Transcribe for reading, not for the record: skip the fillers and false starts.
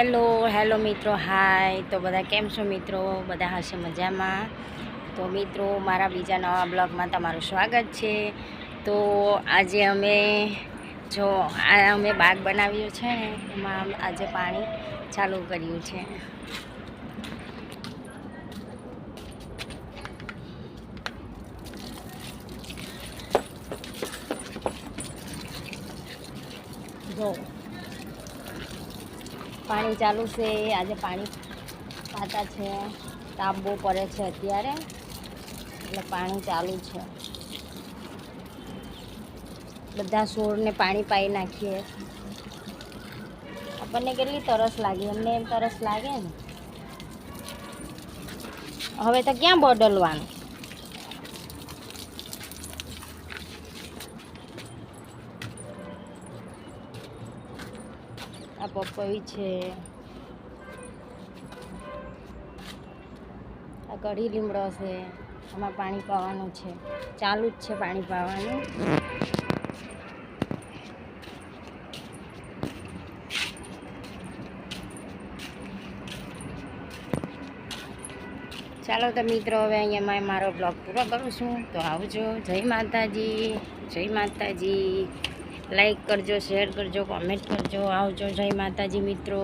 Hello મિત્રો, હાય. તો બધા કેમ છો મિત્રો? બધા હશે મજામાં. તો મિત્રો, મારા બીજા નવા બ્લોગમાં તમારું સ્વાગત છે. તો આજે અમે બાગ બનાવ્યું છે ને, એમાં આજે પાણી ચાલુ કર્યું છે. જો પાણી ચાલુ છે. આજે પાણી પાતા છે. તાપ બહુ પડે છે અત્યારે, એટલે પાણી ચાલુ છે. બધા છોડને પાણી પાઈ નાખીએ. આપણને કેટલી તરસ લાગે, એમને એમ તરસ લાગે ને. હવે તો ક્યાં બદલવાનું? આ પપઈ છે, આ કઢી લીમડો છે. આમાં પાણી પાવાનું છે, ચાલુ જ છે પાણી પાવાનું. ચાલો તો મિત્રો, હવે અહીંયા મારો બ્લોગ પૂરો કરું છું. તો આવજો. જય માતાજી, જય માતાજી. લાઈક કરજો, શેર કરજો, કોમેન્ટ કરજો. આવજો. જય માતાજી મિત્રો.